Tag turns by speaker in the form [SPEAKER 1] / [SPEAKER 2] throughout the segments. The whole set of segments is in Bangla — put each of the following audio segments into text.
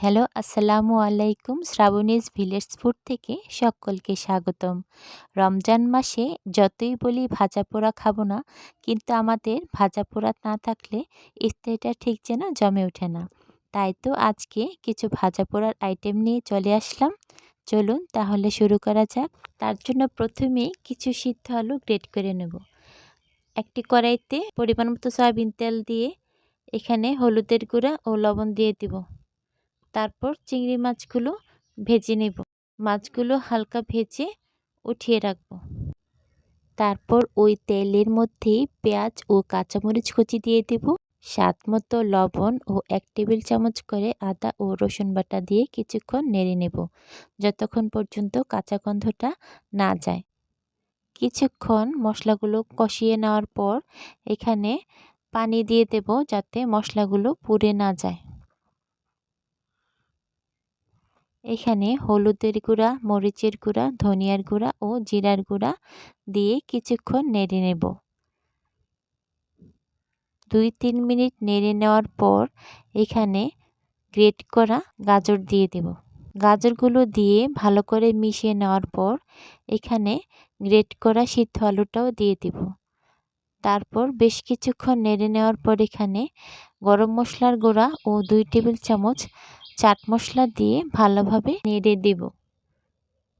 [SPEAKER 1] হ্যালো, আসসালামু আলাইকুম। শ্রাবণীজ ভিলেজ ফুড থেকে সকলকে স্বাগতম। রমজান মাসে যতই বলি ভাজা পোড়া খাবো না, কিন্তু আমাদের ভাজা পোড়া না থাকলে ইফতারিটা ঠিক যেন জমে ওঠে না। তাই তো আজকে কিছু ভাজা পোড়ার আইটেম নিয়ে চলে আসলাম। চলুন তাহলে শুরু করা যাক। তার জন্য প্রথমেই কিছু সিদ্ধ আলু গ্রেট করে নেব। একটি কড়াইতে পরিমাণ মতো সয়াবিন তেল দিয়ে এখানে হলুদের গুঁড়া ও লবণ দিয়ে দিব। তারপর চিংড়ি মাছগুলো ভেজে নেব। মাছগুলো হালকা ভেজে উঠিয়ে রাখব। তারপর ওই তেলের মধ্যেই পেঁয়াজ ও কাঁচামরিচ কুচি দিয়ে দেব। স্বাদ মতো লবণ ও 1 টেবিল চামচ করে আদা ও রসুন বাটা দিয়ে কিছুক্ষণ নেড়ে নেব, যতক্ষণ পর্যন্ত কাঁচা গন্ধটা না যায়। কিছুক্ষণ মশলাগুলো কষিয়ে নেওয়ার পর এখানে পানি দিয়ে দেব, যাতে মশলাগুলো পুড়ে না যায়। এখানে হলুদের গুঁড়া, মরিচের গুঁড়া, ধনিয়ার গুঁড়া ও জিরার গুঁড়া দিয়ে কিছুক্ষণ নেড়ে নেব। 2-3 মিনিট নেড়ে নেওয়ার পর এখানে গ্রেট করা গাজর দিয়ে দেব। গাজরগুলো দিয়ে ভালো করে মিশিয়ে নেওয়ার পর এখানে গ্রেট করা সিদ্ধ আলুটাও দিয়ে দেব। তারপর বেশ কিছুক্ষণ নেড়ে নেওয়ার পর এখানে গরম মশলার গুঁড়া ও 2 টেবিল চামচ চাট মশলা দিয়ে ভালোভাবে নেড়ে দেব।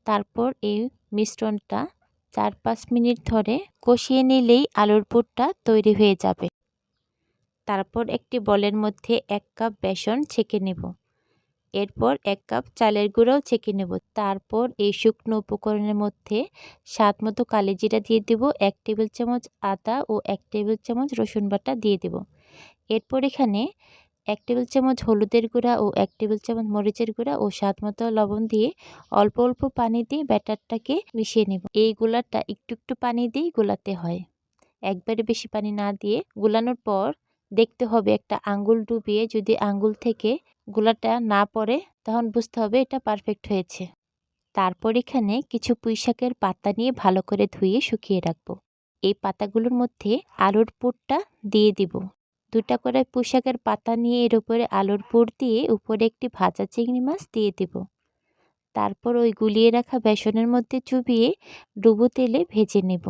[SPEAKER 1] তারপর এই মিশ্রণটা 4-5 মিনিট ধরে কষিয়ে নিলেই আলুর পুরটা তৈরি হয়ে যাবে। তারপর একটি বলের মধ্যে 1 কাপ বেসন ছেঁকে নেব। এরপর 1 কাপ চালের গুঁড়াও ছেঁকে নেব। তারপর এই শুকনো উপকরণের মধ্যে স্বাদ মতো কালিজিরা দিয়ে দেব, 1 টেবিল চামচ আদা ও 1 টেবিল চামচ রসুন বাটা দিয়ে দেব। এরপর এখানে 1 টেবিল চামচ হলুদের গুঁড়া ও 1 টেবিল চামচ মরিচের গুঁড়া ও স্বাদ মতো লবণ দিয়ে অল্প অল্প পানি দিয়ে ব্যাটারটাকে মিশিয়ে নেব। এই গোলাটা একটু একটু পানি দিয়েই গোলাতে হয়, একবারে বেশি পানি না দিয়ে। গোলানোর পর দেখতে হবে একটা আঙ্গুল ডুবিয়ে, যদি আঙ্গুল থেকে গোলাটা না পড়ে তখন বুঝতে হবে এটা পারফেক্ট হয়েছে। তারপর এখানে কিছু পুঁইশাকের পাতা নিয়ে ভালো করে ধুয়ে শুকিয়ে রাখবো। এই পাতাগুলোর মধ্যে আলুর পুরটা দিয়ে দিব। 2টা করে পুঁইশাকের পাতা নিয়ে এর উপরে আলুর পুর দিয়ে উপরে একটি ভাজা চিংড়ি মাছ দিয়ে দিব। তারপর ওই গুলিয়ে রাখা বেসনের মধ্যে চুবিয়ে ডুবো তেলে ভেজে নেব।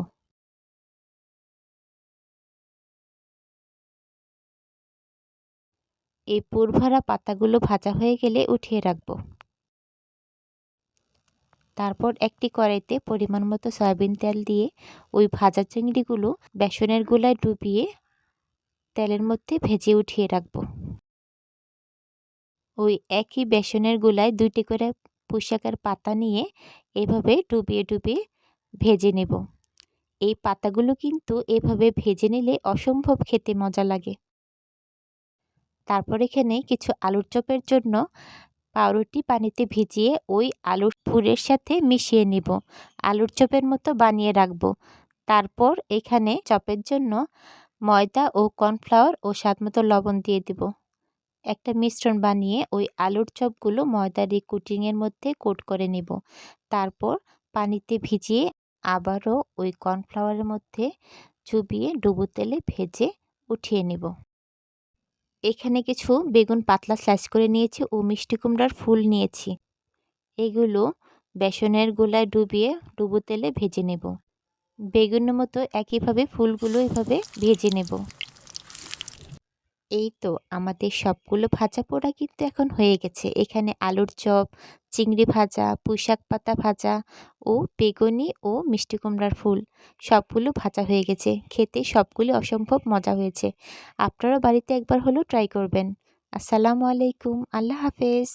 [SPEAKER 1] এই পুর ভরা পাতাগুলো ভাজা হয়ে গেলে উঠিয়ে রাখবো। তারপর একটি কড়াইতে পরিমাণ মতো সয়াবিন তেল দিয়ে ওই ভাজা চিংড়িগুলো বেসনের গোলায় ডুবিয়ে তেলের মধ্যে ভেজে উঠিয়ে রাখবো। ওই একই বেসনের গোলায় 2টি করে পুঁইশাকের পাতা নিয়ে এভাবে ডুবিয়ে ডুবিয়ে ভেজে নেব। এই পাতাগুলো কিন্তু এভাবে ভেজে নিলে অসম্ভব খেতে মজা লাগে। তারপর এখানে কিছু আলুর চপের জন্য পাউরুটি পানিতে ভিজিয়ে ওই আলুর পুরের সাথে মিশিয়ে নিব, আলুর চপের মতো বানিয়ে রাখব। তারপর এখানে চপের জন্য ময়দা ও কর্নফ্লাওয়ার ও স্বাদমতো লবণ দিয়ে দিব। একটা মিশ্রণ বানিয়ে ওই আলুর চপগুলো ময়দার এই কোটিংয়ের মধ্যে কোট করে নেব। তারপর পানিতে ভিজিয়ে আবারও ওই কর্নফ্লাওয়ারের মধ্যে চুবিয়ে ডুবো তেলে ভেজে উঠিয়ে নেব। এখানে কিছু বেগুন পাতলা স্লাইস করে নিয়েছি ও মিষ্টি কুমড়ার ফুল নিয়েছি। এগুলো বেসনের গোলায় ডুবিয়ে ডুবো তেলে ভেজে নেব। বেগুনের মতো একইভাবে ফুলগুলো এভাবে ভেজে নেব। এই তো আমাদের সবগুলো ভাজা পোড়া কিন্তু এখন হয়ে গেছে। এখানে আলুর চপ, চিংড়ি ভাজা, পুঁইশাক পাতা ভাজা ও বেগুনি ও মিষ্টি কুমড়ার ফুল সবগুলো ভাজা হয়ে গেছে। খেতে সবগুলো অসম্ভব মজা হয়েছে। আপনারাও বাড়িতে একবার হলেও ট্রাই করবেন। আসসালামু আলাইকুম। আল্লাহ হাফেজ।